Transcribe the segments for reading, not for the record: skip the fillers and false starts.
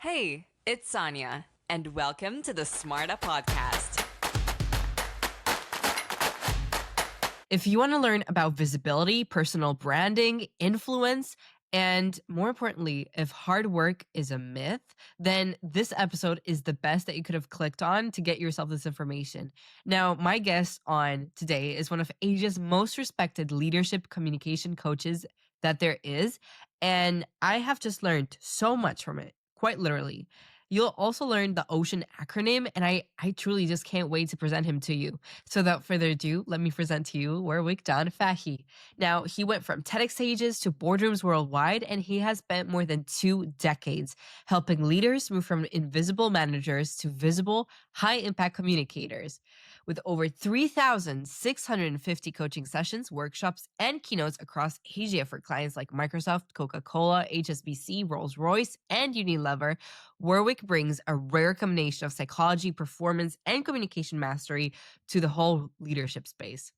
Hey, it's Sonia, and welcome to the SmartUp podcast. If you want to learn about visibility, personal branding, influence, and more importantly, if hard work is a myth, then this episode is the best that you could have clicked on to get yourself this information. Now, my guest on today is one of Asia's most respected leadership communication coaches that there is, and I have just learned so much from it, quite literally. You'll also learn the OCEAN acronym, and I truly just can't wait to present him to you. So without further ado, let me present to you Warwick Dan Fahy. Now, he went from TEDx stages to boardrooms worldwide, and he has spent more than 2 decades helping leaders move from invisible managers to visible, high-impact communicators. With over 3,650 coaching sessions, workshops, and keynotes across Asia for clients like Microsoft, Coca-Cola, HSBC, Rolls-Royce, and Unilever, Warwick brings a rare combination of psychology, performance, and communication mastery to the whole leadership space.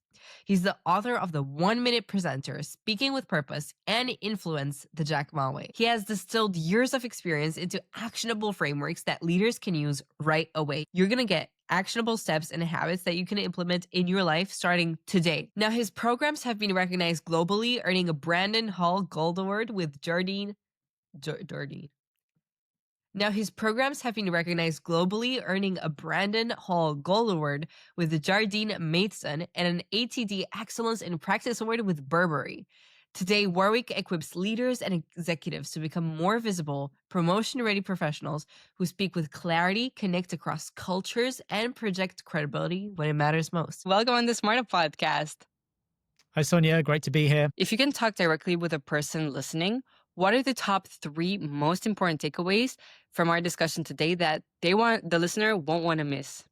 He's the author of the 1 Minute Presenter, Speaking with Purpose, and Influence the Jack Ma Way. He has distilled years of experience into actionable frameworks that leaders can use right away. You're going to get actionable steps and habits that you can implement in your life starting today. Now, his programs have been recognized globally, earning a Brandon Hall Gold Award with Jardine. Now, his programs have been recognized globally, earning a Brandon Hall Gold Award with the Jardine Matheson and an ATD Excellence in Practice Award with Burberry. Today, Warwick equips leaders and executives to become more visible, promotion-ready professionals who speak with clarity, connect across cultures, and project credibility when it matters most. Welcome on the SmartUp podcast. Hi, Sonia. Great to be here. If you can talk directly with a person listening, what are the top 3 most important takeaways from our discussion today that the listener won't want to miss?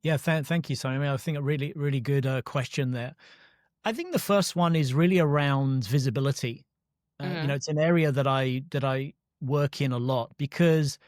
Yeah, thank you, Sonia. I think a really good question there. I think the first one is really around visibility. It's an area that I work in a lot because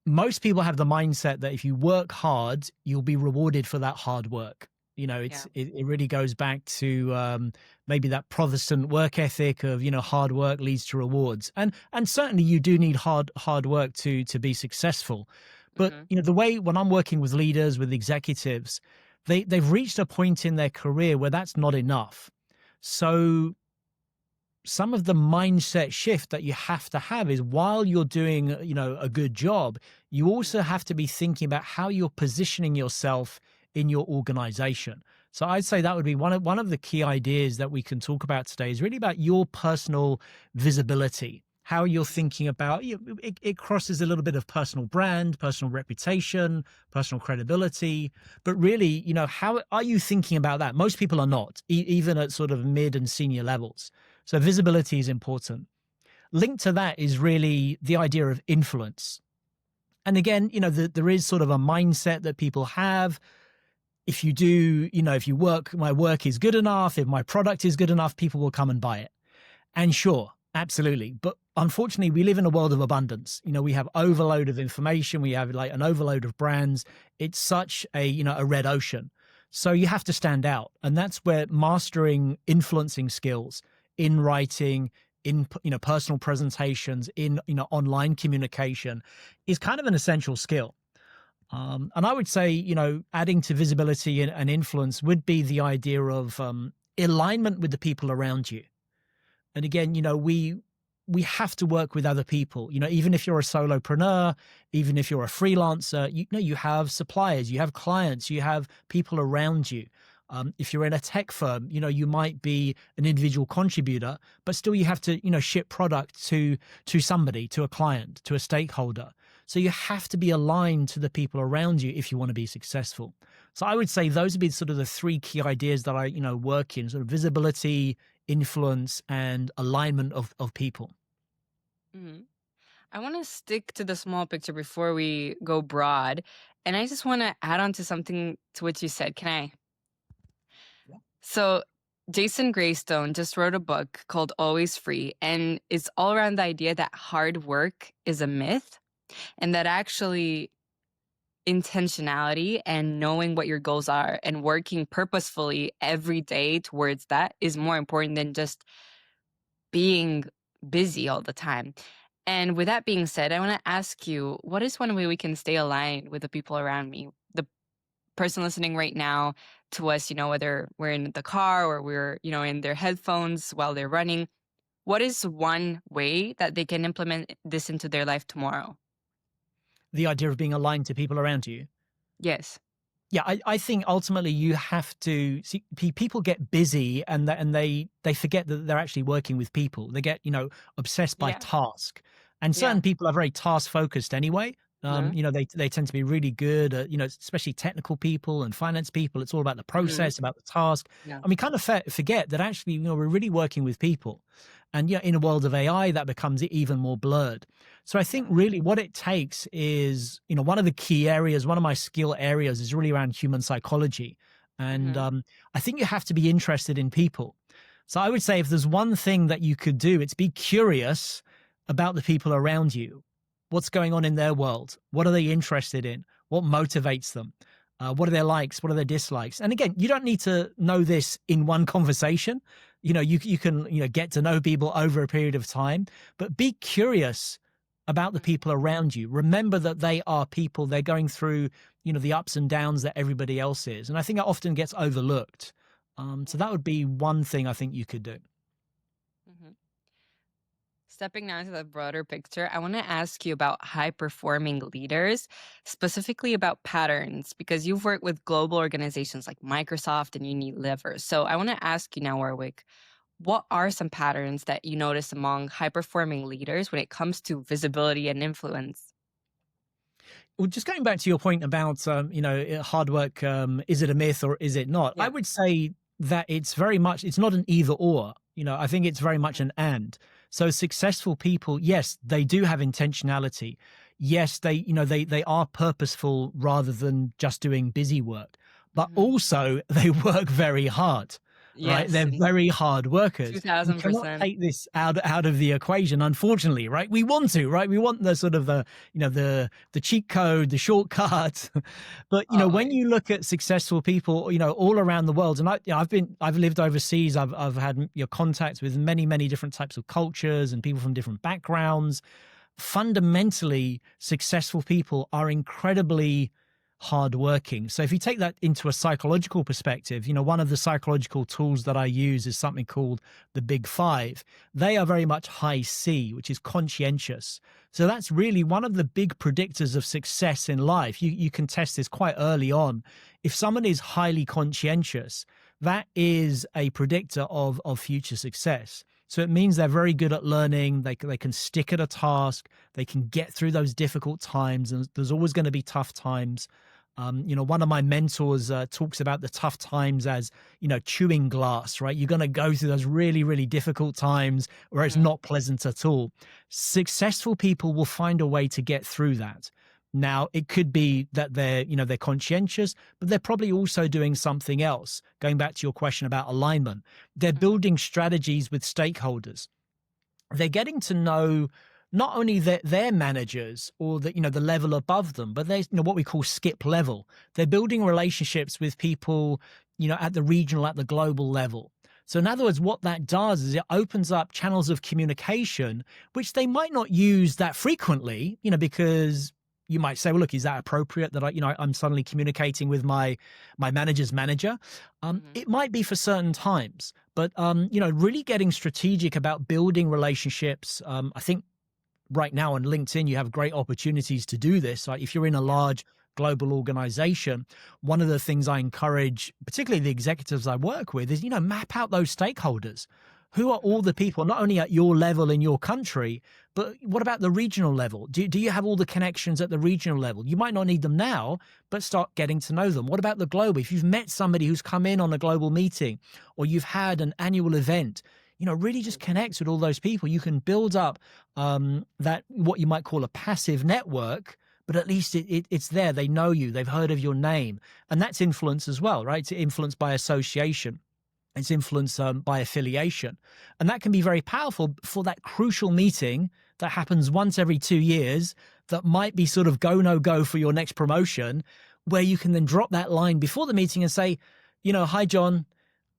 most people have the mindset that if you work hard, you'll be rewarded for that hard work. It really goes back to maybe that Protestant work ethic of hard work leads to rewards, and certainly you do need hard work to be successful. But the way when I'm working with leaders, with executives, they've reached a point in their career where that's not enough. So some of the mindset shift that you have to have is while you're doing a good job, you also have to be thinking about how you're positioning yourself in your organization. So I'd say that would be one of the key ideas that we can talk about today is really about your personal visibility, how you're thinking about it crosses a little bit of personal brand, personal reputation, personal credibility, but really, how are you thinking about that? Most people are not, even at sort of mid and senior levels. So visibility is important. Linked to that is really the idea of influence. And again, there is sort of a mindset that people have. If you do, my work is good enough, if my product is good enough, people will come and buy it. And sure, absolutely. But unfortunately, we live in a world of abundance. We have overload of information. We have like an overload of brands. It's such a red ocean. So you have to stand out. And that's where mastering influencing skills in writing, in personal presentations, in online communication is kind of an essential skill. And I would say, adding to visibility and influence would be the idea of alignment with the people around you. And again, we have to work with other people. Even if you're a solopreneur, even if you're a freelancer, you have suppliers, you have clients, you have people around you. If you're in a tech firm, you might be an individual contributor, but still you have to, ship product to somebody, to a client, to a stakeholder. So you have to be aligned to the people around you if you want to be successful. So I would say those would be sort of the 3 key ideas that I, work in, sort of visibility, influence, and alignment of people. Mm-hmm. I want to stick to the small picture before we go broad. And I just want to add on to something to what you said. Can I? Yeah. So Jason Greystone just wrote a book called Always Free, and it's all around the idea that hard work is a myth and that actually intentionality and knowing what your goals are and working purposefully every day towards that is more important than just being busy all the time. And with that being said, I want to ask you, what is one way we can stay aligned with the people around me? The person listening right now to us, whether we're in the car or we're, in their headphones while they're running, what is one way that they can implement this into their life tomorrow? The idea of being aligned to people around you. Yes. Yeah, I think ultimately you have to see people get busy and they forget that they're actually working with people. They get, obsessed by Yeah. task. And Yeah. certain people are very task focused anyway. Yeah. They tend to be really good at, especially technical people and finance people. It's all about the Hmm. process, about the task. Yeah. And we kind of forget that actually, we're really working with people. And in a world of AI, that becomes even more blurred. So I think Yeah. really what it takes is, one of the key areas, one of my skill areas is really around human psychology. And Hmm. I think you have to be interested in people. So I would say if there's one thing that you could do, it's be curious about the people around you. What's going on in their world? What are they interested in? What motivates them? What are their likes? What are their dislikes? And again, you don't need to know this in one conversation. You can get to know people over a period of time, but be curious about the Hmm. people around you. Remember that they are people. They're going through the ups and downs that everybody else is, and I think that often gets overlooked. So that Yeah. would be one thing I think you could do. Hmm. Stepping now into the broader picture, I want to ask you about high performing leaders, specifically about patterns, because you've worked with global organizations like Microsoft and Unilever. So I want to ask you now, Warwick, what are some patterns that you notice among high performing leaders when it comes to visibility and influence? Well, just going back to your point about hard work, is it a myth or is it not? I Yeah. would say that it's not an either or. I think it's very much Mhm. an and. So successful people, yes, they do have intentionality. Yes, they are purposeful rather than just doing busy work. But Mhm. also they work very hard, right? Yes, They're very hard workers. You cannot 2000%. take this out of the equation, unfortunately, right? We want to, right? We want the sort of the cheat code, the shortcut. But when Always. you look at successful people, all around the world, and I've lived overseas. I've had your contacts with many different types of cultures and people from different backgrounds. Fundamentally, successful people are incredibly hardworking. So if you take that into a psychological perspective, one of the psychological tools that I use is something called the Big Five. They are very much high C, which is conscientious. So that's really one of the big predictors of success in life. You can test this quite early on. If someone is highly conscientious, that is a predictor of future success. So it means they're very good at learning. They can stick at a task. They can get through those difficult times, and there's always going to be tough times. One of my mentors talks about the tough times as, chewing glass, right? You're going to go through those really difficult times where it's Mhm. not pleasant at all. Successful people will find a way to get through that. Now, it could be that they're conscientious, but they're probably also doing something else. Going back to your question about alignment, they're Mhm. building strategies with stakeholders. They're getting to know not only their managers or the level above them, but there's what we call skip level. They're building relationships with people at the regional, at the global level. So in other words, what that does is it opens up channels of communication which they might not use that frequently, because you might say, well, look, is that appropriate that I'm suddenly communicating with my manager's manager? Mhm. It might be for certain times, but really getting strategic about building relationships. I think right now on LinkedIn, you have great opportunities to do this. Like if you're in a Yeah. large global organization, one of the things I encourage, particularly the executives I work with, is, map out those stakeholders. Who are Mhm. all the people, not only at your level in your country, but what about the regional level? Do you have all the connections at the regional level? You might not need them now, but start getting to know them. What about the globe? If you've met somebody who's come in on a global meeting or you've had an annual event, really just Mhm. connect with all those people. You can build up that what you might call a passive network, but at least it's there. They know you. They've heard of your name, and that's influence as well, right? It's influence by association. It's influence by affiliation, and that can be very powerful for that crucial meeting that happens once every 2 years. That might be sort of go no go for your next promotion, where you can then drop that line before the meeting and say, hi John,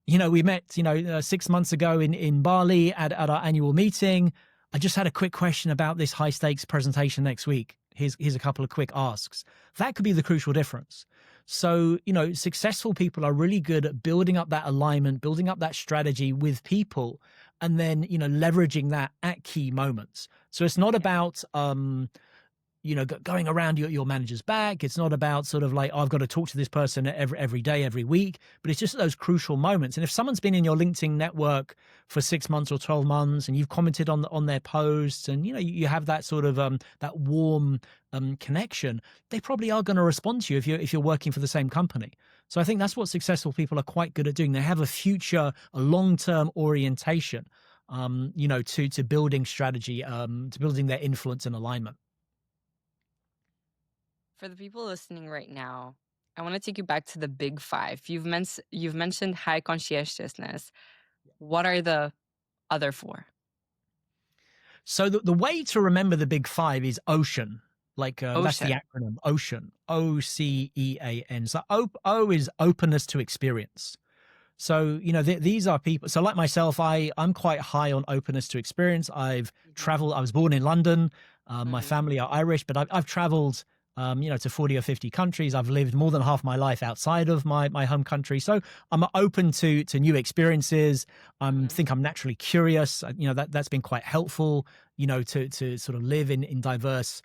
we met 6 months ago in Bali at our annual meeting. I just had a quick question about this high stakes presentation next week. Here's a couple of quick asks. That could be the crucial difference. So, successful people are really good at building up that alignment, building up that strategy with people, and then, leveraging that at key moments. So it's not about, going around your manager's back. It's not about sort of like, I've got to talk to this person every day, every week, but it's just those crucial moments. And if someone's been in your LinkedIn network for 6 months or 12 months and you've commented on their posts and, you have that sort of, that warm connection, they probably are going to respond to you if you're working for the same company. So I think that's what successful people are quite good at doing. They have a long-term orientation, to building strategy, to building their influence and alignment. For the people listening right now, I want to take you back to the big five. You've mentioned high conscientiousness. What are the other four? So the way to remember the big five is OCEAN. That's the Ocean. acronym, OCEAN, OCEAN. So O is openness to experience. So, these are people. So like myself, I'm quite high on openness to experience. I've traveled. I was born in London. My family are Irish, but I've traveled, to 40 or 50 countries. I've lived more than half my life outside of my home country. So I'm open to new experiences. Think I'm naturally curious. That's been quite helpful, to sort of live in diverse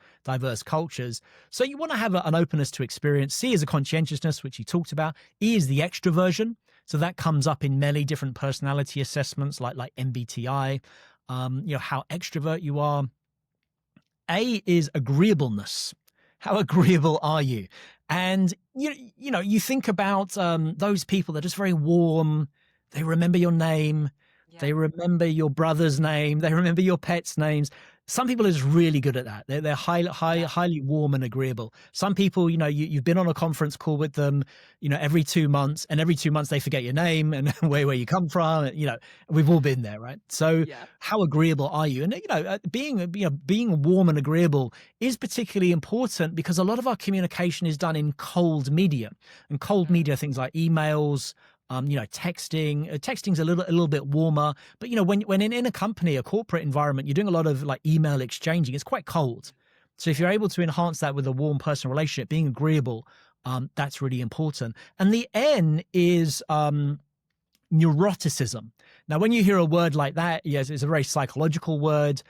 cultures. So you want to have an openness to experience. C is a conscientiousness, which you talked about. E is the extroversion. So that comes up in many different personality assessments like MBTI, how extrovert you are. A is agreeableness. How agreeable are you? And you think about those people that are just very warm. They remember your name. Yeah. They remember your brother's name. They remember your pets' names. Some people are just really good at that. They're highly warm and agreeable. Some people, you've been on a conference call with them, every 2 months, and every 2 months they forget your name and where you come from. We've all been there, right? So how agreeable are you? And, being warm and agreeable is particularly important because a lot of our communication is done in cold media, and cold media, things like emails, texting's a little bit warmer, but when in a company, a corporate environment, you're doing a lot of like email exchanging, it's quite cold. So if you're able to enhance that with a warm personal relationship, being agreeable, that's really important. And the N is neuroticism. Now, when you hear a word like that, yes, it's a very psychological word.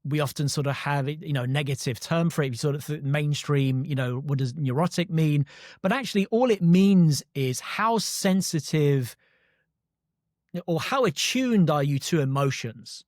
We often sort of have, a negative term for it. We sort of mainstream, what does neurotic mean? But actually all it means is how sensitive or how attuned are you to emotions?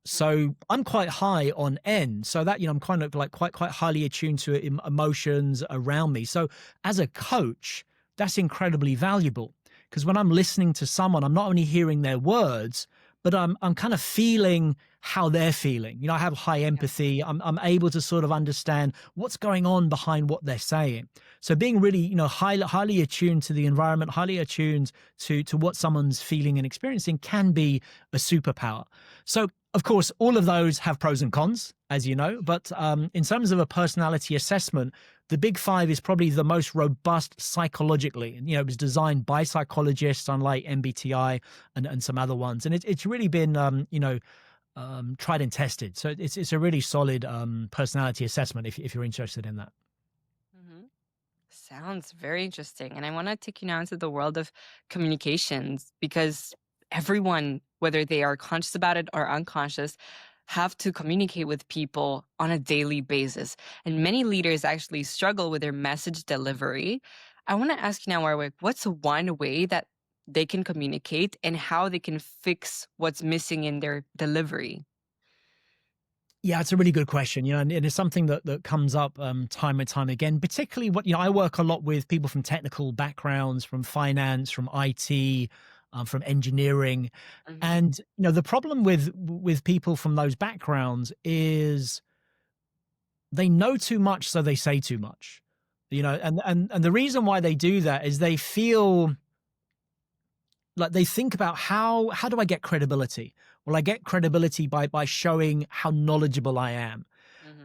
So I'm quite high on N. So that, I'm kind of like quite highly attuned to emotions around me. So as a coach, that's incredibly valuable because when I'm listening to someone, I'm not only hearing their words, but I'm kind of feeling how they're feeling. I have high empathy. I'm able to sort of understand what's going on behind what they're saying. So being really, highly attuned to the environment, highly attuned to what someone's feeling and experiencing can be a superpower. So of course, all of those have pros and cons, as you know, but in terms of a personality assessment, the big five is probably the most robust psychologically. And, it was designed by psychologists, unlike MBTI and some other ones. And it's really been, tried and tested. So it's a really solid personality assessment if you're interested in that. Sounds very interesting. And I want to take you now into the world of communications because everyone, whether they are conscious about it or unconscious, have to communicate with people on a daily basis. And many leaders actually struggle with their message delivery. I want to ask you now, Warwick, what's one way that they can communicate and how they can fix what's missing in their delivery? Yeah, it's a really good question, and it is something that comes up time and time again, particularly I work a lot with people from technical backgrounds, from finance, from IT, from engineering. And, the problem with people from those backgrounds is they know too much, so they say too much, and the reason why they do that is they feel like they think about how do I get credibility? Well, I get credibility by showing how knowledgeable I am.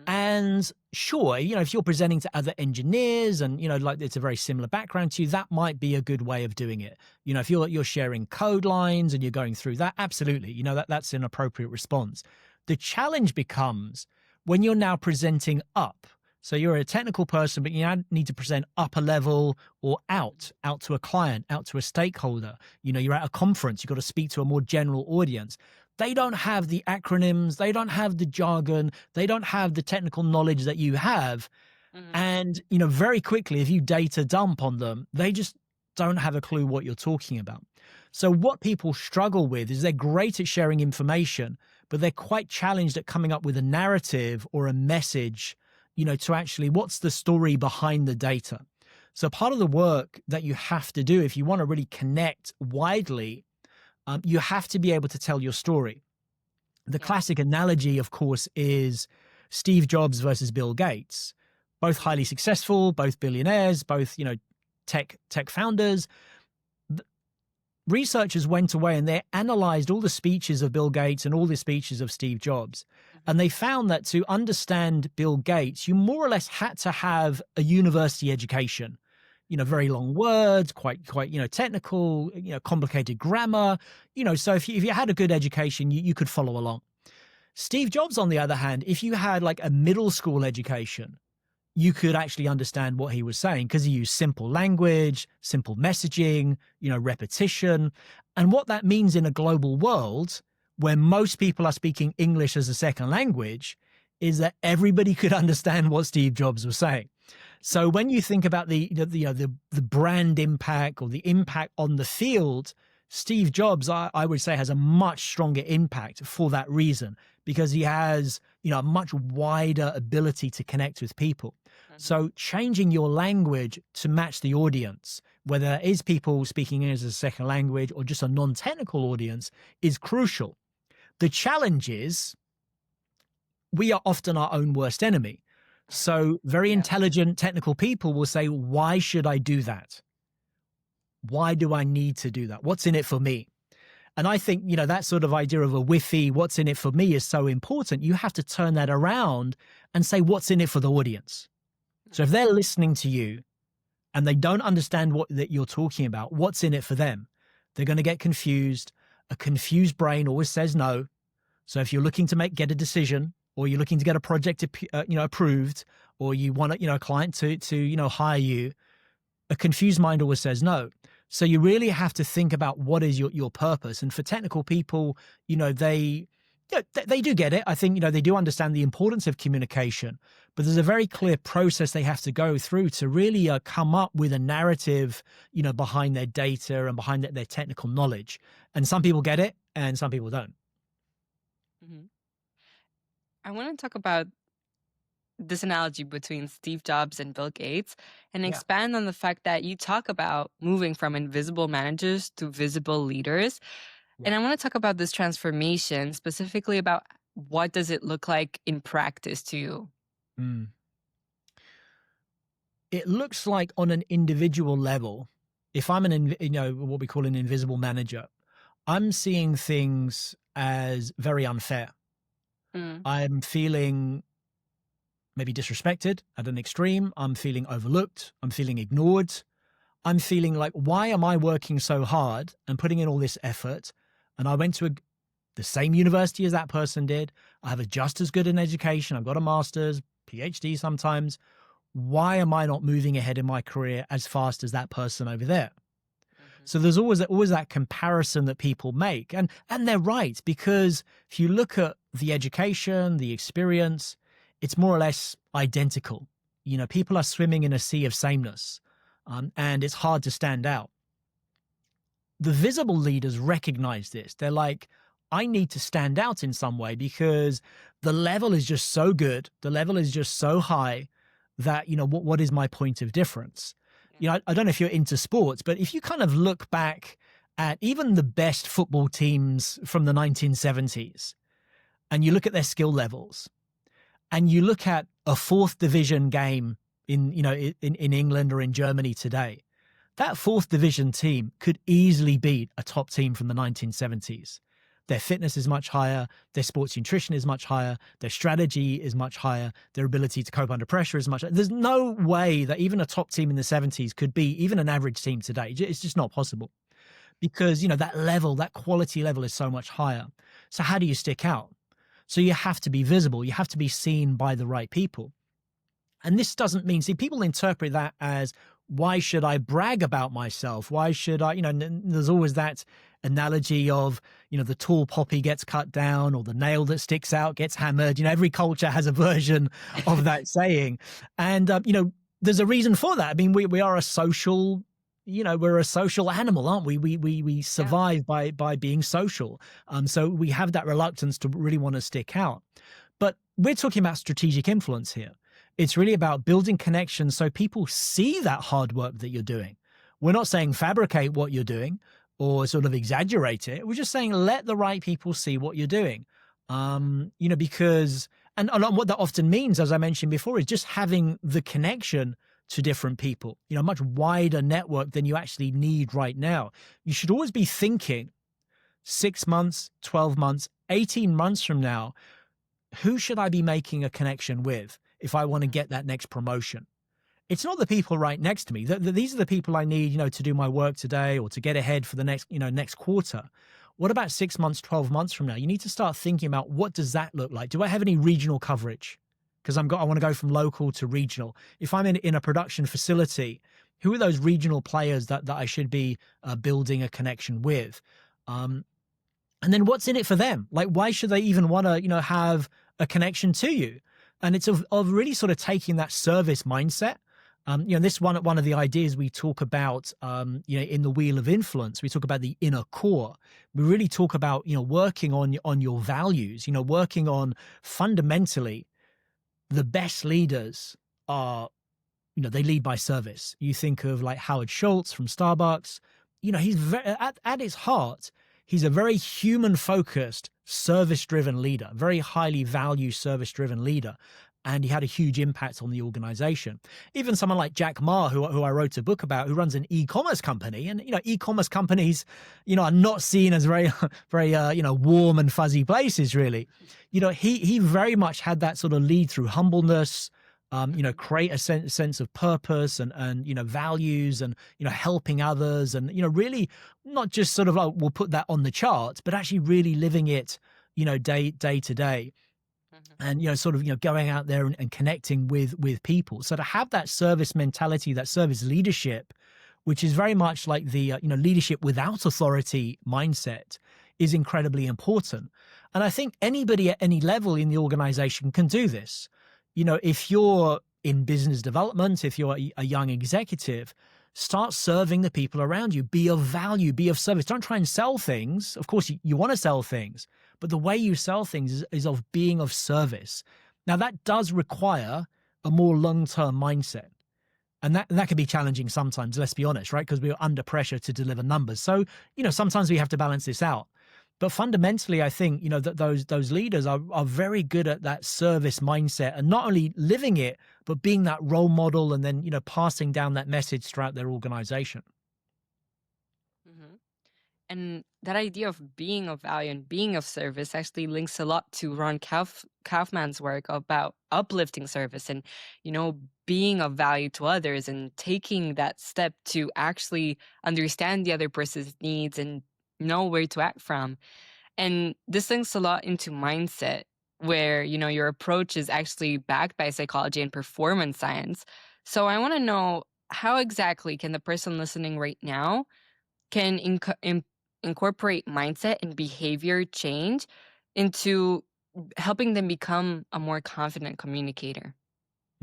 And sure, if you're presenting to other engineers and, like it's a very similar background to you, that might be a good way of doing it. If you're sharing code lines and you're going through that, absolutely, that's an appropriate response. The challenge becomes when you're now presenting up. So you're a technical person, but you now need to present up a level or out to a client, out to a stakeholder. You're at a conference, you've got to speak to a more general audience. They don't have the acronyms, they don't have the jargon, they don't have the technical knowledge that you have. Mhm. And, very quickly, if you data dump on them, they just don't have a clue what you're talking about. So what people struggle with is they're great at sharing information, but they're quite challenged at coming up with a narrative or a message, to actually what's the story behind the data. So part of the work that you have to do if you want to really connect widely, you have to be able to tell your story. The Yeah. classic analogy, of course, is Steve Jobs versus Bill Gates. Both highly successful, both billionaires, both, tech founders. Researchers went away and they analyzed all the speeches of Bill Gates and all the speeches of Steve Jobs. And they found that to understand Bill Gates, you more or less had to have a university education. Very long words, quite technical, complicated grammar. So if you had a good education, you could follow along. Steve Jobs, on the other hand, if you had like a middle school education, you could actually understand what he was saying because he used simple language, simple messaging, repetition. And what that means in a global world where most people are speaking English as a second language is that everybody could understand what Steve Jobs was saying. So when you think about the brand impact or the impact on the field, Steve Jobs, I would say, has a much stronger impact for that reason because he has, a much wider ability to connect with people. So changing your language to match the audience, whether that is people speaking English as a second language or just a non-technical audience, is crucial. The challenge is we are often our own worst enemy. So very intelligent technical people will say, why should I do that? Why do I need to do that? What's in it for me? And I think, that sort of idea of a whiffy, what's in it for me is so important. You have to turn that around and say, what's in it for the audience? So if they're listening to you and they don't understand what that you're talking about, what's in it for them? They're going to get confused. A confused brain always says no. So if you're looking to get a decision or you're looking to get a project, approved, or you want, a client to hire you, a confused mind always says no. So you really have to think about what is your purpose. And for technical people, they do get it. I think, they do understand the importance of communication, but there's a very clear process they have to go through to really come up with a narrative, behind their data and behind their technical knowledge. And some people get it and some people don't. Mhm. I want to talk about this analogy between Steve Jobs and Bill Gates and Yeah. expand on the fact that you talk about moving from invisible managers to visible leaders. Yeah. And I want to talk about this transformation, specifically about what does it look like in practice to you? It looks like on an individual level, if I'm what we call an invisible manager, I'm seeing things as very unfair. Mm. I'm feeling maybe disrespected at an extreme. I'm feeling overlooked. I'm feeling ignored. I'm feeling like, why am I working so hard and putting in all this effort? And I went to the same university as that person did. I have just as good an education. I've got a master's, PhD sometimes. Why am I not moving ahead in my career as fast as that person over there? So there's always that comparison that people make. And they're right, because if you look at the education, the experience, it's more or less identical. People are swimming in a sea of sameness, and it's hard to stand out. The visible leaders recognize this. They're like, I need to stand out in some way because the level is just so good. The level is just so high that, what is my point of difference? I don't know if you're into sports, but if you kind of look back at even the best football teams from the 1970s and you look at their skill levels and you look at a fourth division game in England or in Germany today, that fourth division team could easily beat a top team from the 1970s. Their fitness is much higher. Their sports nutrition is much higher. Their strategy is much higher. Their ability to cope under pressure is much higher. There's no way that even a top team in the 70s could be even an average team today. It's just not possible because, that level, that quality level is so much higher. So how do you stick out? So you have to be visible. You have to be seen by the right people. And this doesn't mean, see, people interpret that as, why should I brag about myself? Why should I, there's always that analogy of, the tall poppy gets cut down or the nail that sticks out gets hammered. Every culture has a version of that saying. And, there's a reason for that. I mean, we are a social, we're a social animal, aren't we? We survive by being social. So we have that reluctance to really want to stick out. But we're talking about strategic influence here. It's really about building connections so people see that hard work that you're doing. We're not saying fabricate what you're doing or sort of exaggerate it. We're just saying let the right people see what you're doing. Because and what that often means, as I mentioned before, is just having the connection to different people, a much wider network than you actually need right now. You should always be thinking 6 months, 12 months, 18 months from now, who should I be making a connection with if I want to get that next promotion? It's not the people right next to me. These are the people I need, to do my work today or to get ahead for the next quarter. What about 6 months, 12 months from now? You need to start thinking about, what does that look like? Do I have any regional coverage? Because I want to go from local to regional. If I'm in a production facility, who are those regional players that I should be building a connection with? And then what's in it for them? Like, why should they even want to, have a connection to you? And it's of really sort of taking that service mindset. This one of the ideas we talk about, in the Wheel of Influence, we talk about the inner core. We really talk about, working on your values, working on fundamentally the best leaders are, they lead by service. You think of like Howard Schultz from Starbucks, he's at his heart, he's a very human-focused, service-driven leader, very highly valued service-driven leader. And he had a huge impact on the organization. Even someone like Jack Ma, who I wrote a book about, who runs an e-commerce company. And, e-commerce companies, are not seen as very, very, warm and fuzzy places, really. He very much had that sort of lead through humbleness, create a sense of purpose and values and, helping others and, really not just sort of like, we'll put that on the charts, but actually really living it, day to day. And, sort of, going out there and connecting with people. So to have that service mentality, that service leadership, which is very much like the, leadership without authority mindset, is incredibly important. And I think anybody at any level in the organization can do this. If you're in business development, if you're a young executive, start serving the people around you. Be of value, be of service. Don't try and sell things. Of course, you want to sell things, but the way you sell things is of being of service. Now, that does require a more long-term mindset. And that can be challenging sometimes, let's be honest, right? Because we're under pressure to deliver numbers. So, sometimes we have to balance this out. But fundamentally, I think, that those leaders are very good at that service mindset and not only living it, but being that role model and then, passing down that message throughout their organization. Mhm. And that idea of being of value and being of service actually links a lot to Ron Kaufman's work about uplifting service and, being of value to others and taking that step to actually understand the other person's needs and know where to act from. And this links a lot into mindset, where, your approach is actually backed by psychology and performance science. So I want to know, how exactly can the person listening right now can incorporate mindset and behavior change into helping them become a more confident communicator?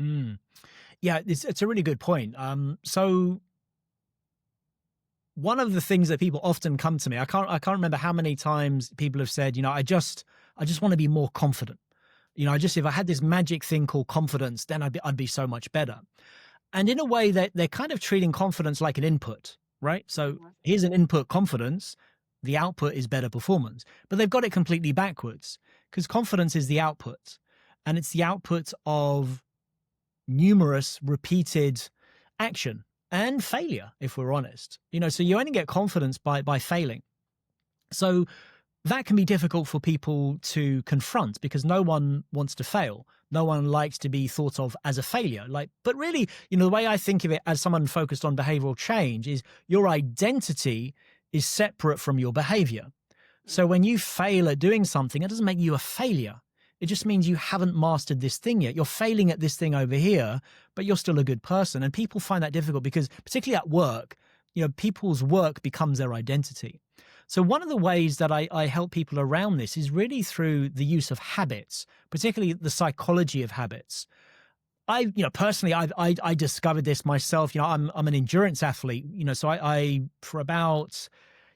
Mm. Yeah, it's a really good point. So one of the things that people often come to me, I can't remember how many times people have said, I just want to be more confident. If I had this magic thing called confidence, then I'd be so much better. And in a way that they're kind of treating confidence like an input, right? So here's an input, confidence, the output is better performance, but they've got it completely backwards, because confidence is the output, and it's the output of numerous repeated action and failure, if we're honest. So you only get confidence by failing. So that can be difficult for people to confront, because no one wants to fail. No one likes to be thought of as a failure. But really, the way I think of it as someone focused on behavioral change is your identity is separate from your behavior. So when you fail at doing something, it doesn't make you a failure. It just means you haven't mastered this thing yet. You're failing at this thing over here, but you're still a good person. And people find that difficult because, particularly at work, people's work becomes their identity. So one of the ways that I help people around this is really through the use of habits, particularly the psychology of habits. Personally, I discovered this myself. I'm an endurance athlete. So I for about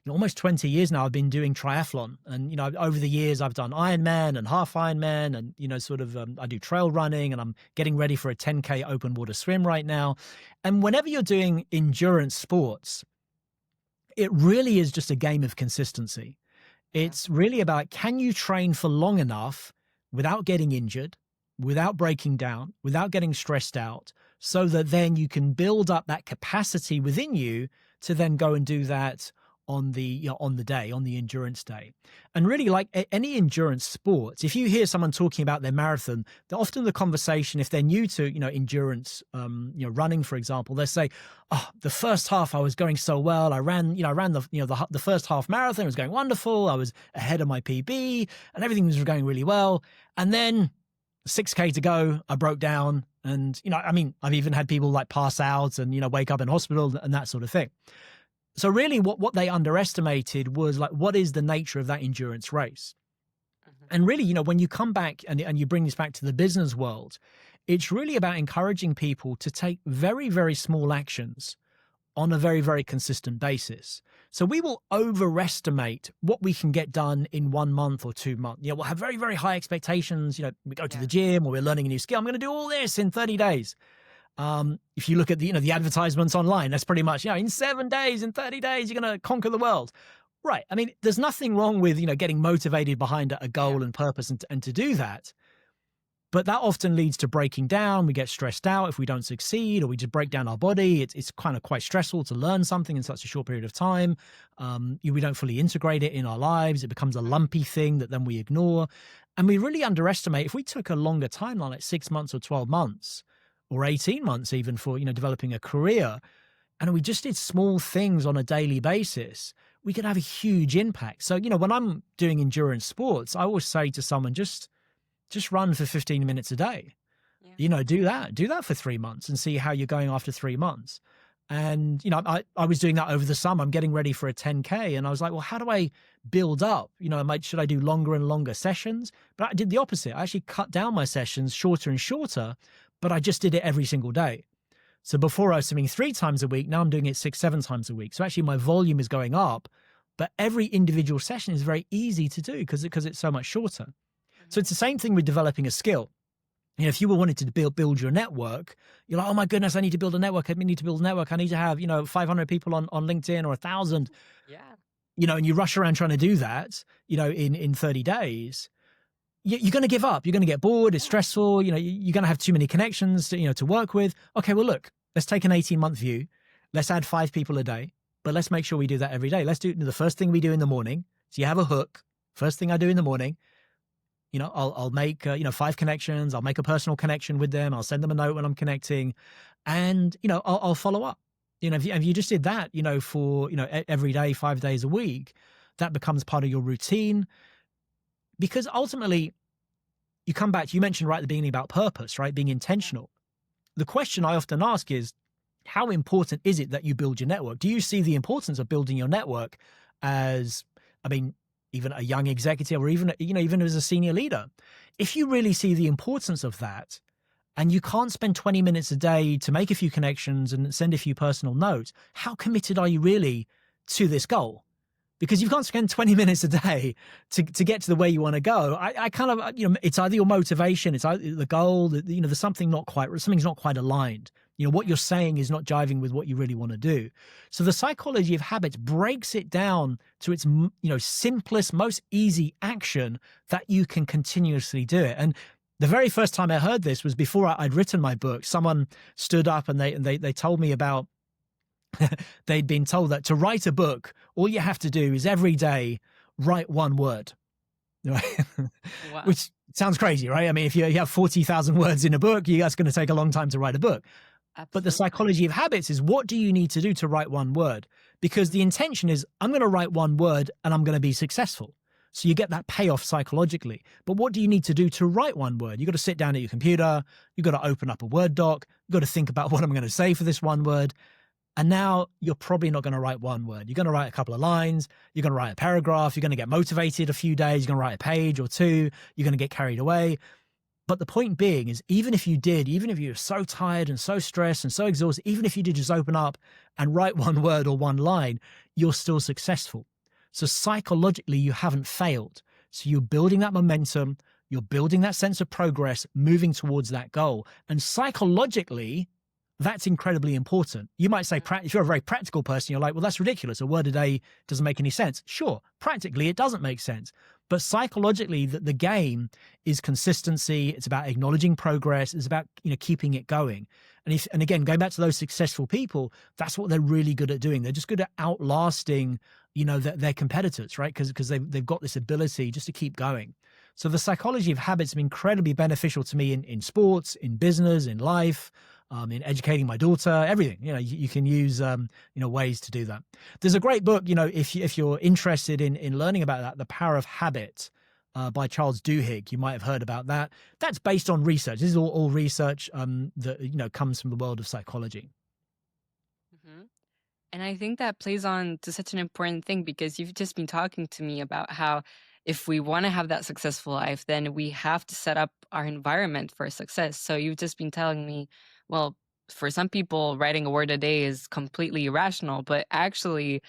almost 20 years now, I've been doing triathlon, and over the years I've done Ironman and half Ironman, and I do trail running, and I'm getting ready for a 10K open water swim right now. And whenever you're doing endurance sports, it really is just a game of consistency. It's really about, can you train for long enough without getting injured, without breaking down, without getting stressed out, so that then you can build up that capacity within you to then go and do that on the endurance day. And really, like any endurance sports, if you hear someone talking about their marathon, often the conversation, if they're new to endurance, running, for example, they say, "Oh, the first half I was going so well. I ran the first half marathon. It was going wonderful. I was ahead of my PB, and everything was going really well. And then 6K to go, I broke down, and I've even had people like pass out and wake up in hospital and that sort of thing." So really what they underestimated was, like, what is the nature of that endurance race? And really, when you come back and you bring this back to the business world, it's really about encouraging people to take very, very small actions on a very, very consistent basis. So we will overestimate what we can get done in 1 month or 2 months. We'll have very, very high expectations. We go to the gym, or we're learning a new skill. I'm going to do all this in 30 days. If you look at the advertisements online, that's pretty much, in 7 days, in 30 days, you're going to conquer the world. Right. I mean, there's nothing wrong with, getting motivated behind a goal and purpose and to do that. But that often leads to breaking down. We get stressed out if we don't succeed, or we just break down our body. It's kind of quite stressful to learn something in such a short period of time. We don't fully integrate it in our lives. It becomes a lumpy thing that then we ignore. And we really underestimate, if we took a longer timeline, like 6 months or 12 months, or 18 months even, for, developing a career, and we just did small things on a daily basis, we could have a huge impact. So, when I'm doing endurance sports, I always say to someone, just run for 15 minutes a day. Yeah. Do that for 3 months and see how you're going after 3 months. And, I was doing that over the summer. I'm getting ready for a 10K, and I was like, well, how do I build up? Should I do longer and longer sessions? But I did the opposite. I actually cut down my sessions, shorter and shorter, but I just did it every single day. So before I was swimming 3 times a week, now I'm doing it 6, 7 times a week. So actually my volume is going up, but every individual session is very easy to do because it's so much shorter. So it's the same thing with developing a skill. If you were wanting to build your network, you're like, oh my goodness, I need to build a network. I need to build a network. I need to have, 500 people on LinkedIn, or 1,000. Yeah. And you rush around trying to do that, in 30 days. You're going to give up. You're going to get bored. It's stressful. You're going to have too many connections to work with. Okay, well, look, let's take an 18-month view. Let's add 5 people a day, but let's make sure we do that every day. Let's do the first thing we do in the morning. So you have a hook. First thing I do in the morning, I'll make, 5 connections. I'll make a personal connection with them. I'll send them a note when I'm connecting, and, I'll follow up. If you just did that, for, every day, 5 days a week, that becomes part of your routine. Because ultimately, you come back, you mentioned right at the beginning about purpose, right? Being intentional. The question I often ask is, how important is it that you build your network? Do you see the importance of building your network as, even a young executive, or even as a senior leader? If you really see the importance of that, and you can't spend 20 minutes a day to make a few connections and send a few personal notes, how committed are you really to this goal? Because you can't spend 20 minutes a day to get to the way you want to go. I kind of, it's either your motivation, it's either the goal, there's something's not quite aligned. What you're saying is not jiving with what you really want to do. So the psychology of habits breaks it down to its, simplest, most easy action that you can continuously do it. And the very first time I heard this was before I'd written my book. Someone stood up and they told me about, they'd been told that to write a book, all you have to do is every day write 1 word. Right? Wow. Which sounds crazy, right? If you have 40,000 words in a book, that's going to take a long time to write a book. Absolutely. But the psychology of habits is, what do you need to do to write 1 word? Because the intention is, I'm going to write 1 word and I'm going to be successful. So you get that payoff psychologically. But what do you need to do to write one word? You got to sit down at your computer. You got to open up a Word doc. You got to think about what I'm going to say for this one word. And now you're probably not going to write one word. You're going to write a couple of lines. You're going to write a paragraph. You're going to get motivated a few days. You're going to write a page or two. You're going to get carried away. But the point being is, even if you're so tired and so stressed and so exhausted, even if you did just open up and write one word or one line, you're still successful. So psychologically, you haven't failed. So you're building that momentum. You're building that sense of progress, moving towards that goal. And psychologically, that's incredibly important. You might say, if you're a very practical person, you're like, well, that's ridiculous. A word a day doesn't make any sense. Sure, practically, it doesn't make sense. But psychologically, the game is consistency. It's about acknowledging progress. It's about, keeping it going. And again, going back to those successful people, that's what they're really good at doing. They're just good at outlasting, their competitors, right? Because they've got this ability just to keep going. So the psychology of habits have been incredibly beneficial to me in sports, in business, in life, in educating my daughter, everything. You can use ways to do that. There's a great book, if you're interested in learning about that, The Power of Habit, by Charles Duhigg. You might have heard about that. That's based on research. This is all research that comes from the world of psychology. Mm-hmm. And I think that plays on to such an important thing, because you've just been talking to me about how if we want to have that successful life, then we have to set up our environment for success. So you've just been telling me, well, for some people, writing a word a day is completely irrational, but actually,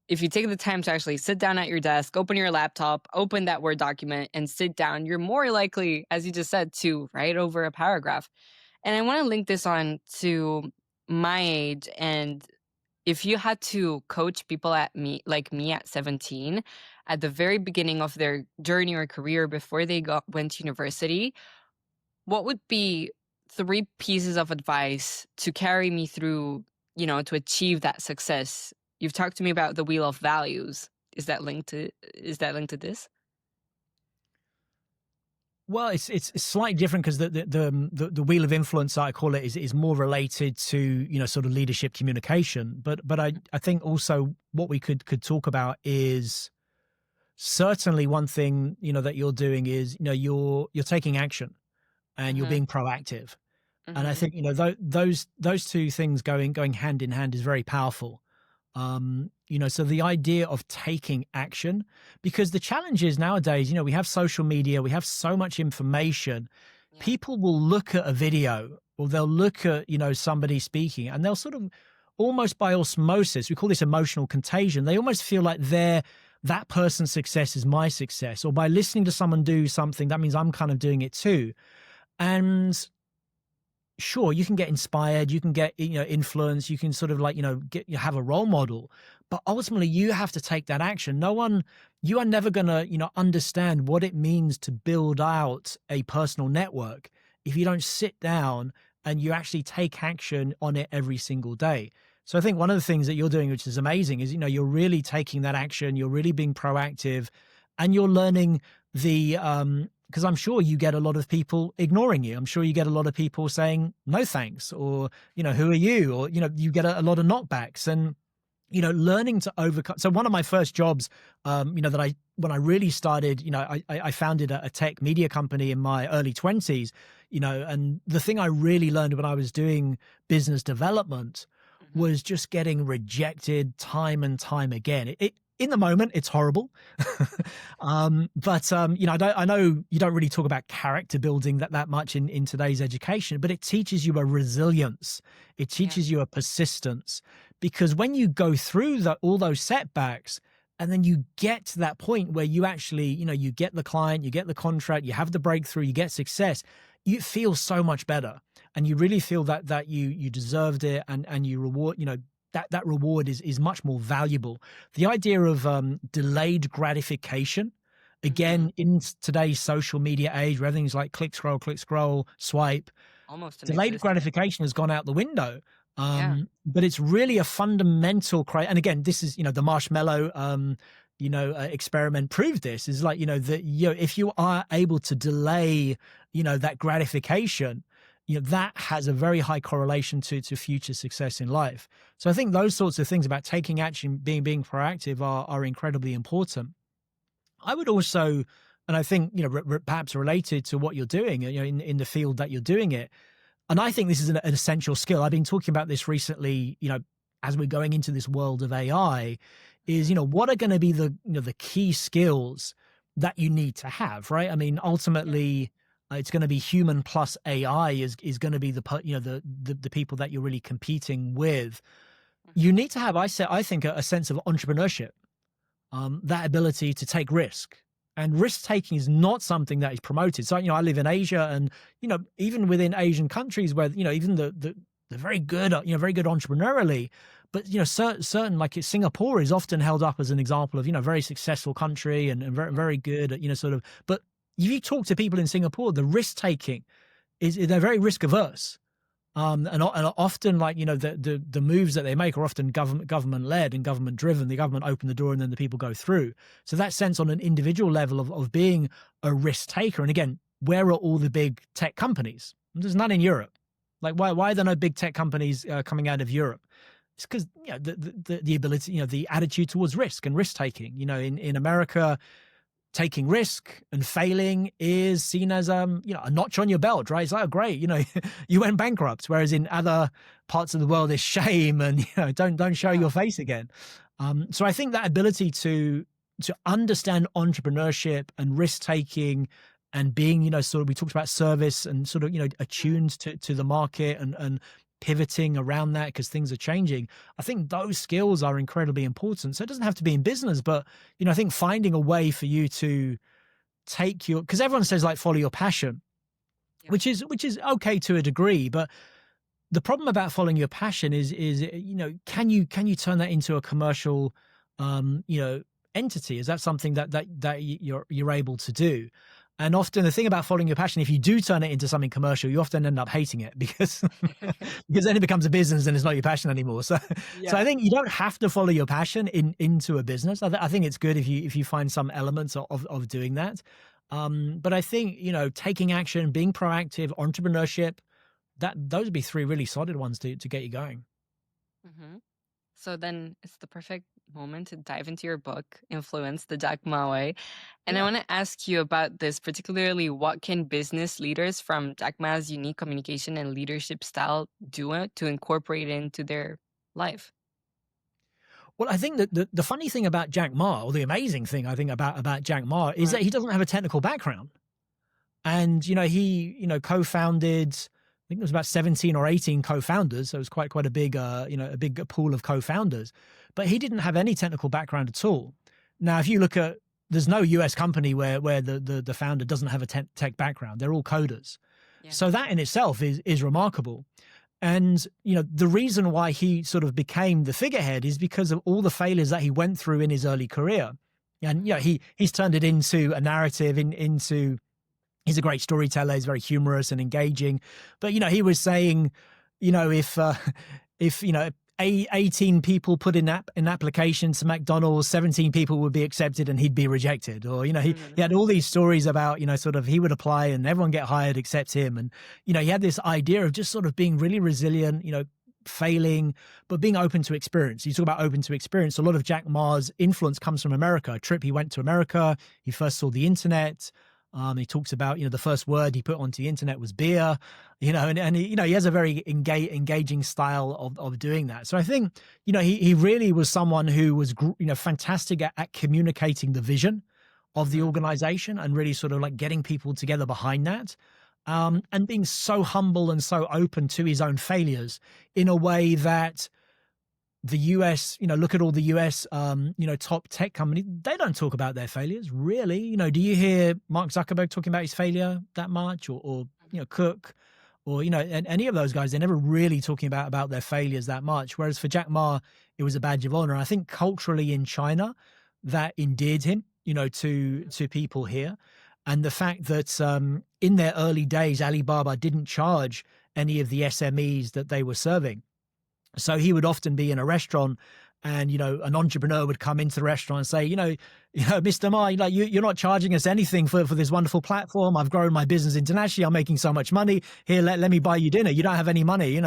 if you take the time to actually sit down at your desk, open your laptop, open that Word document and sit down, you're more likely, as you just said, to write over a paragraph. And I want to link this on to my age. And if you had to coach people like me at 17, at the very beginning of their journey or career before they went to university, what would be 3 pieces of advice to carry me through, to achieve that success? You've talked to me about the wheel of values. Is that linked to this? Well, it's slightly different because the wheel of influence, I call it, is more related to sort of leadership communication. But I think also what we could talk about is certainly one thing that you're doing is you're taking action and you're being proactive. And I think those two things going hand in hand is very powerful. So the idea of taking action, because the challenge is nowadays, we have social media, we have so much information. Yeah. People will look at a video or they'll look at, somebody speaking, and they'll sort of almost by osmosis, we call this emotional contagion. They almost feel like that person's success is my success, or by listening to someone do something, that means I'm kind of doing it too. And sure, you can get inspired, you can get influence, you can sort of have a role model, but ultimately you have to take that action. You are never going to understand what it means to build out a personal network if you don't sit down and you actually take action on it every single day. So I think one of the things that you're doing, which is amazing, is you're really taking that action, you're really being proactive, and you're learning because I'm sure you get a lot of people ignoring you. I'm sure you get a lot of people saying no thanks, or who are you, or you get a lot of knockbacks, and learning to overcome. So one of my first jobs, when I really started, I founded a tech media company in my early 20s, and the thing I really learned when I was doing business development was just getting rejected time and time again. In the moment, it's horrible. But I know you don't really talk about character building that much in today's education, but it teaches you a resilience. It teaches you a persistence, because when you go through all those setbacks, and then you get to that point where you actually, you get the client, you get the contract, you have the breakthrough, you get success, you feel so much better. And you really feel that you deserved it, and you reward, that reward is much more valuable. The idea of delayed gratification, again, in today's social media age where everything's like click, scroll, swipe, Almost delayed gratification has gone out the window. But it's really a fundamental and again, this is the marshmallow experiment proved this, is like that if you are able to delay that gratification, that has a very high correlation to future success in life. So I think those sorts of things about taking action, being proactive are incredibly important. I would also, and I think, perhaps related to what you're doing, in the field that you're doing it. And I think this is an essential skill. I've been talking about this recently, as we're going into this world of AI, is, what are going to be the key skills that you need to have, right? I mean, ultimately, it's going to be human plus AI is going to be the people that you're really competing with. You need to have, I think, a sense of entrepreneurship, that ability to take risk. And risk taking is not something that is promoted. So, I live in Asia, and, even within Asian countries where, even the very good, very good entrepreneurially, but, certain, like Singapore is often held up as an example of, very successful country and very, very good at, sort of, but if you talk to people in Singapore, the risk taking they're very risk averse. And often, like, the moves that they make are often government led and government driven. The government open the door and then the people go through. So that sense on an individual level of being a risk taker. And again, where are all the big tech companies? There's none in Europe. Like, why are there no big tech companies coming out of Europe? It's because the ability, the attitude towards risk and risk taking. In America, taking risk and failing is seen as a notch on your belt, right? It's like, oh, great, you went bankrupt. Whereas in other parts of the world, it's shame and don't show your face again. So I think that ability to understand entrepreneurship and risk taking and being, sort of, we talked about service and sort of, attuned to the market and pivoting around that because things are changing. I think those skills are incredibly important. So it doesn't have to be in business, but, I think finding a way for you to take because everyone says, like, follow your passion, which is okay to a degree. But the problem about following your passion is, can you turn that into a commercial, entity? Is that something that you're able to do? And often the thing about following your passion, if you do turn it into something commercial, you often end up hating it because then it becomes a business and it's not your passion anymore. So I think you don't have to follow your passion into a business. I think it's good if you find some elements of doing that. But I think, taking action, being proactive, entrepreneurship, those would be three really solid ones to get you going. Mm-hmm. So then it's the perfect moment to dive into your book, Influence, the Jack Ma Way. And I want to ask you about this, particularly what can business leaders from Jack Ma's unique communication and leadership style do to incorporate it into their life? Well, I think that the funny thing about Jack Ma, or the amazing thing I think about Jack Ma, is that he doesn't have a technical background. And, he, co-founded, I think it was about 17 or 18 co-founders. So it was quite a big, a big pool of co-founders. But he didn't have any technical background at all. Now, if you look at, there's no US company where the founder doesn't have a tech background. They're all coders. Yeah. So that in itself is remarkable. And, the reason why he sort of became the figurehead is because of all the failures that he went through in his early career. And, he's turned it into a narrative, into he's a great storyteller. He's very humorous and engaging. But, he was saying, if 18 people put in an application to McDonald's, 17 people would be accepted and he'd be rejected. Or, he had all these stories about, sort of he would apply and everyone get hired except him. And, he had this idea of just sort of being really resilient, failing, but being open to experience. You talk about open to experience. A lot of Jack Ma's influence comes from America. A trip he went to America, he first saw the internet. He talks about, the first word he put onto the internet was beer, and he has a very engaging style of doing that. So I think, he really was someone who was, fantastic at communicating the vision of the organization and really sort of like getting people together behind that. And being so humble and so open to his own failures in a way that the US, look at all the US, top tech companies, they don't talk about their failures, really. Do you hear Mark Zuckerberg talking about his failure that much or Cook or, and any of those guys, they're never really talking about their failures that much. Whereas for Jack Ma, it was a badge of honor. I think culturally in China, that endeared him, to people here. And the fact that in their early days, Alibaba didn't charge any of the SMEs that they were serving. So he would often be in a restaurant and an entrepreneur would come into the restaurant and say, Mr. Ma, you're not charging us anything for this wonderful platform. I've grown my business internationally. I'm making so much money. Here, let me buy you dinner. You don't have any money,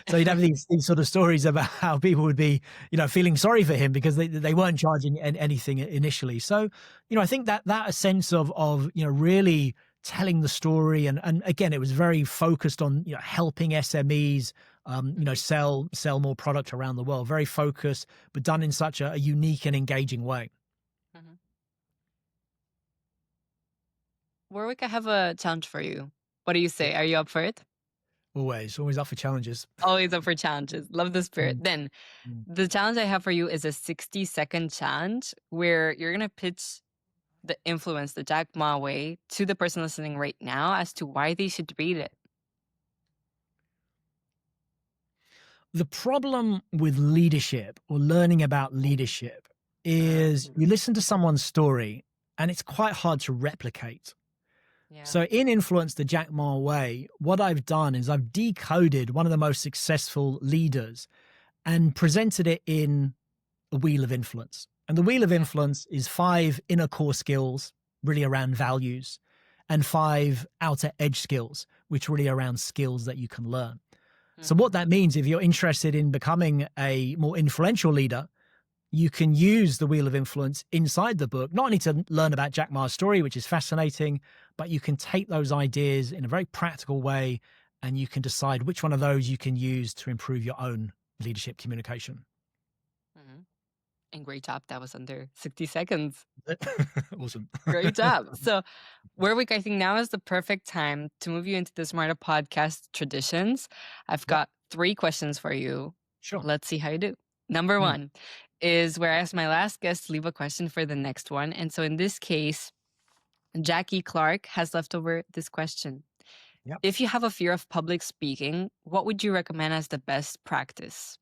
So you'd have these sort of stories about how people would be, feeling sorry for him because they weren't charging anything initially. So, I think that sense of really telling the story, and again, it was very focused on helping SMEs sell more product around the world. Very focused, but done in such a unique and engaging way. Mhm. Warwick, I have a challenge for you. What do you say? Are you up for it? Always up for challenges. Always up for challenges. Love the spirit. Mm, Then mm. the challenge I have for you is a 60-second challenge where you're going to pitch the influence, the Jack Ma way, to the person listening right now as to why they should read it. The problem with leadership or learning about leadership is you listen to someone's story and it's quite hard to replicate. Yeah. So in Influence the Jack Ma Way, what I've done is I've decoded one of the most successful leaders and presented it in a wheel of influence. And the wheel of influence is 5 inner core skills, really around values, and 5 outer edge skills, which really around skills that you can learn. So what that means, if you're interested in becoming a more influential leader, you can use the wheel of influence inside the book, not only to learn about Jack Ma's story, which is fascinating, but you can take those ideas in a very practical way, and you can decide which one of those you can use to improve your own leadership communication. And great job. That was under 60 seconds. Awesome. Great job. So, Warwick, I think now is the perfect time to move you into the SmartUp podcast traditions. I've got 3 questions for you. Sure. Let's see how you do. Number 1 is where I ask my last guest to leave a question for the next one. And so in this case, Jackie Clark has left over this question. Yep. If you have a fear of public speaking, what would you recommend as the best practice?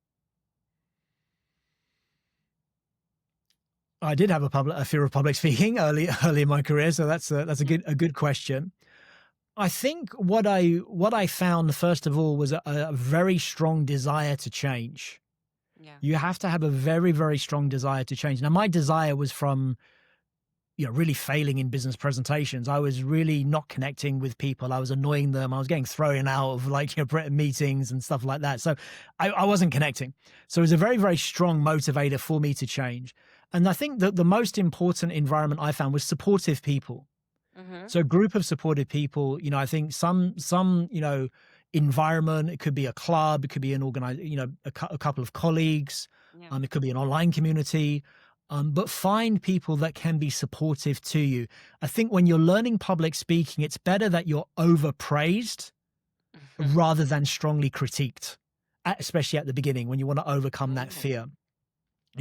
I did have a fear of public speaking early in my career, so that's a good question. I think what I found first of all was a very strong desire to change. Yeah. You have to have a very, very strong desire to change. Now, my desire was from really failing in business presentations. I was really not connecting with people. I was annoying them. I was getting thrown out of meetings and stuff like that. So I wasn't connecting. So it was a very, very strong motivator for me to change. And I think that the most important environment I found was supportive people. So a group of supportive people, I think some environment, it could be a club, it could be an a couple of colleagues, it could be an online community, but find people that can be supportive to you. I think when you're learning public speaking, it's better that you're overpraised rather than strongly critiqued, especially at the beginning when you want to overcome that fear.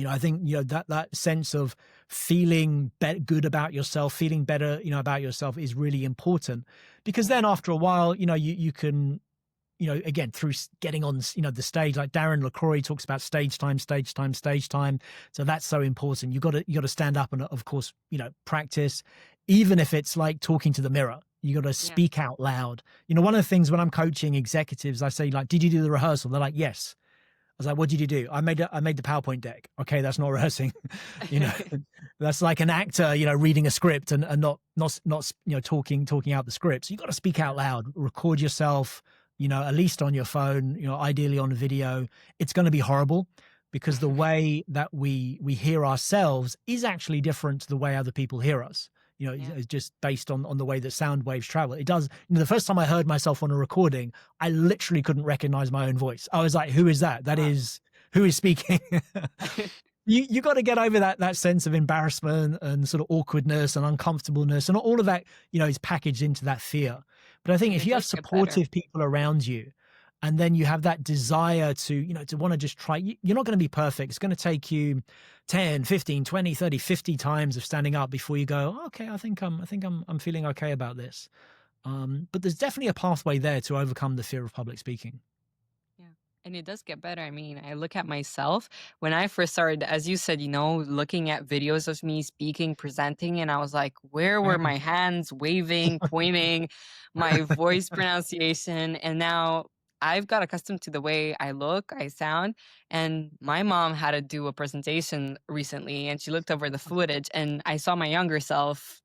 I think, that sense of feeling good about yourself, feeling better, about yourself is really important, because then after a while, you can, again, through getting on, the stage, like Darren LaCroix talks about stage time. So that's so important. You got to stand up and, of course, practice, even if it's like talking to the mirror. You got to speak out loud. One of the things when I'm coaching executives, I say, like, did you do the rehearsal? They're like, yes. I was like, what did you do? I made the PowerPoint deck. Okay, that's not rehearsing. That's like an actor, reading a script and not talking out the script. So you got to speak out loud, record yourself, at least on your phone, ideally on video. It's going to be horrible because the way that we hear ourselves is actually different to the way other people hear us. It's just based on the way that sound waves travel. It does. The first time I heard myself on a recording, I literally couldn't recognize my own voice. I was like, who is that? That is, who is speaking? You got to get over that sense of embarrassment and sort of awkwardness and uncomfortableness, and all of that, is packaged into that fear. But I think if you have supportive people around you, and then you have that desire to want to just try, you're not going to be perfect. It's going to take you 10, 15, 20, 30, 50 times of standing up before you go, oh, okay, I think I'm feeling okay about this. But there's definitely a pathway there to overcome the fear of public speaking. Yeah. And it does get better. I mean, I look at myself when I first started, as you said, looking at videos of me speaking, presenting, and I was like, where were my hands waving, pointing, my voice pronunciation? And now I've got accustomed to the way I look, I sound, and my mom had to do a presentation recently, and she looked over the footage, and I saw my younger self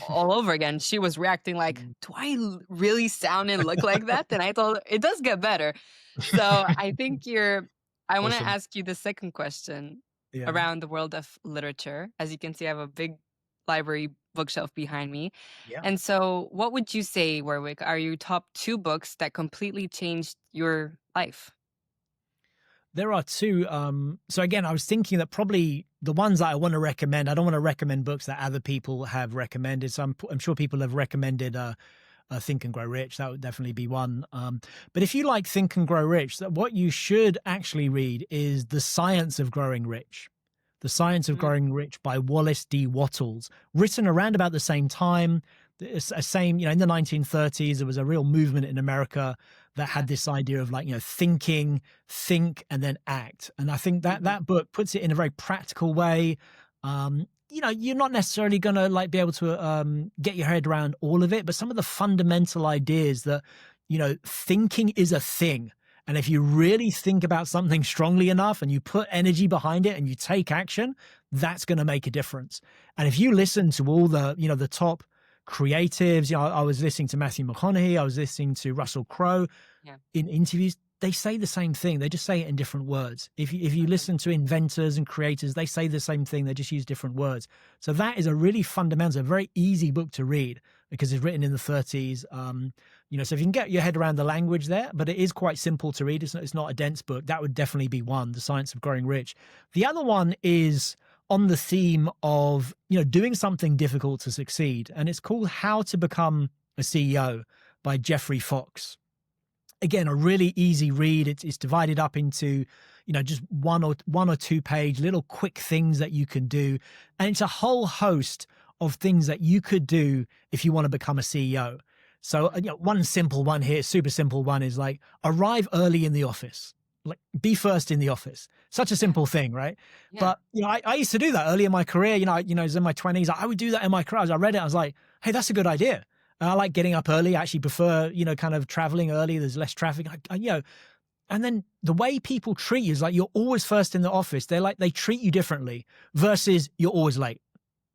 all over again. She was reacting like, Mm. "Do I really sound and look like that?" And I told her, "It does get better." So I think I want to Awesome. ask you the second question Yeah. around the world of literature. As you can see, I have a big library bookshelf behind me. Yeah. And so, what would you say, Warwick, are your top two books that completely changed your life? There are two. So again, I was thinking that probably the ones that I want to recommend, I don't want to recommend books that other people have recommended. So I'm sure people have recommended Think and Grow Rich. That would definitely be one. But if you like Think and Grow Rich, what you should actually read is The Science of Growing Rich. The Science of Mm, Growing Rich by Wallace D. Wattles, written around about the same time. In the 1930s, there was a real movement in America that yeah. had this idea of think and then act. And I think that Hmm. that book puts it in a very practical way. You're not necessarily going to be able to get your head around all of it, but some of the fundamental ideas that, thinking is a thing. And if you really think about something strongly enough and you put energy behind it and you take action, that's going to make a difference. And if you listen to all the top creatives, I was listening to Matthew McConaughey, I was listening to Russell Crowe Yeah. in interviews, they say the same thing. They just say it in different words. If you Hmm. listen to inventors and creators, they say the same thing. They just use different words. So that is a really fundamental, a very easy book to read because it's written in the 30s. So if you can get your head around the language there, but it is quite simple to read. It's not a dense book. That would definitely be one, The Science of Growing Rich. The other one is on the theme of, doing something difficult to succeed. And it's called How to Become a CEO by Jeffrey Fox. Again, a really easy read. It's divided up into, just one or two page little quick things that you can do. And it's a whole host of things that you could do if you want to become a CEO. So, one simple one here, super simple one is like arrive early in the office, like be first in the office. Such a Yeah. simple thing, right? Yeah. But, I used to do that early in my career. I was in my 20s. I would do that in my career. As I read it, I was like, hey, that's a good idea. I like getting up early. I actually prefer, kind of traveling early. There's less traffic. And then the way people treat you is like you're always first in the office. They treat you differently versus you're always late.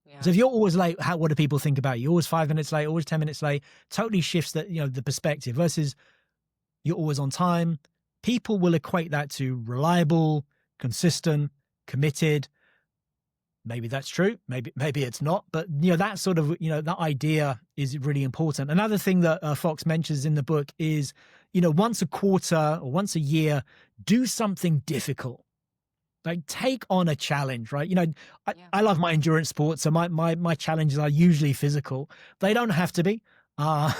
So Yeah. if you're always late, what do people think about you? You're always 5 minutes late, always 10 minutes late. Totally shifts the perspective versus you're always on time. People will equate that to reliable, Yeah. consistent, committed. Maybe that's true. Maybe it's not. But that sort of that idea is really important. Another thing that Fox mentions in the book is once a quarter or once a year, do something difficult. Like take on a challenge, right? I, Yeah. I love my endurance sports, so my challenges are usually physical. They don't have to be. Uh,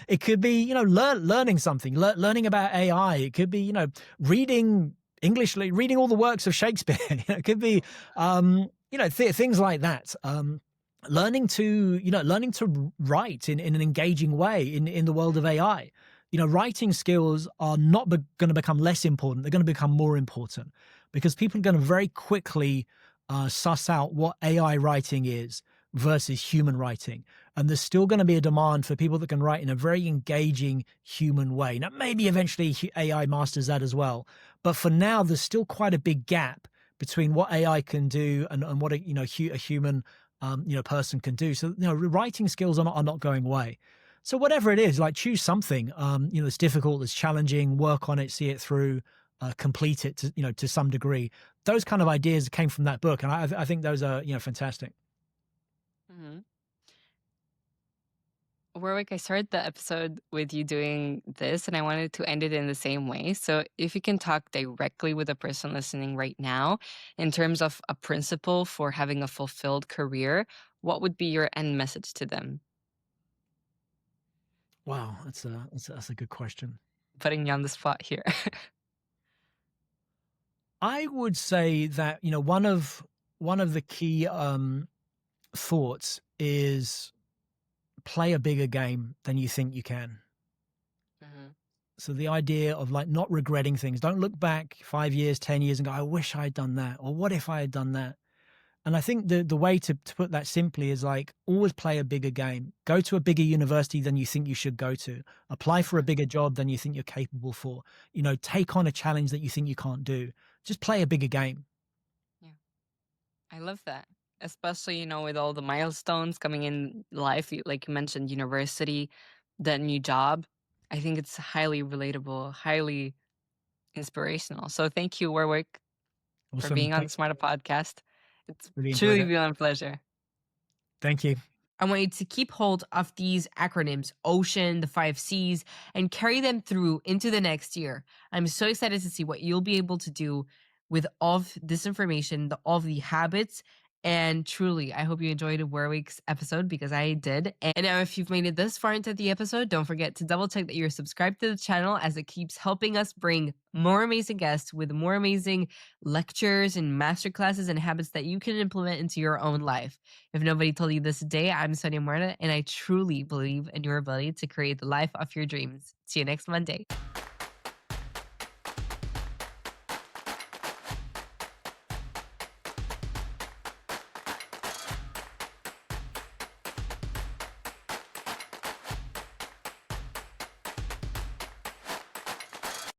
it could be learning something, learning about AI. It could be reading English, reading all the works of Shakespeare. It could be things like that. Learning to write in an engaging way in the world of AI. Writing skills are not going to become less important. They're going to become more important because people are going to very quickly suss out what AI writing is versus human writing. And there's still going to be a demand for people that can write in a very engaging human way. Now, maybe eventually AI masters that as well. But for now, there's still quite a big gap between what AI can do and what a human person can do. So writing skills are not going away. So whatever it is, like choose something that's difficult, that's challenging, work on it, see it through, complete it to some degree. Those kind of ideas came from that book, and I think those are fantastic. Hmm. Warwick, I started the episode with you doing this, and I wanted to end it in the same way. So, if you can talk directly with a person listening right now in terms of a principle for having a fulfilled career, what would be your end message to them? Wow, that's a good question. Putting you on the spot here. I would say that one of the key thoughts is play a bigger game than you think you can. Hmm. So the idea of like not regretting things. Don't look back 5 years, 10 years and go, I wish I had done that. Or what if I had done that? And I think the way to put that simply is like always play a bigger game. Go to a bigger university than you think you should go to. Apply for a Mhm. bigger job than you think you're capable for. Take on a challenge that you think you can't do. Just play a bigger game. Yeah, I love that. Especially, with all the milestones coming in life, like you mentioned, university, that new job. I think it's highly relatable, highly inspirational. So thank you, Warwick, for Awesome. being on the Thanks. SmartUp podcast. It's Really enjoyed truly it. been a pleasure. Thank you. I want you to keep hold of these acronyms, OCEAN, the 5 C's, and carry them through into the next year. I'm so excited to see what you'll be able to do with all of this information, all of the habits. And truly, I hope you enjoyed Warwick's episode because I did. And now, if you've made it this far into the episode, don't forget to double check that you're subscribed to the channel as it keeps helping us bring more amazing guests with more amazing lectures and masterclasses and habits that you can implement into your own life. If nobody told you this today, I'm Sonia Marta, and I truly believe in your ability to create the life of your dreams. See you next Monday.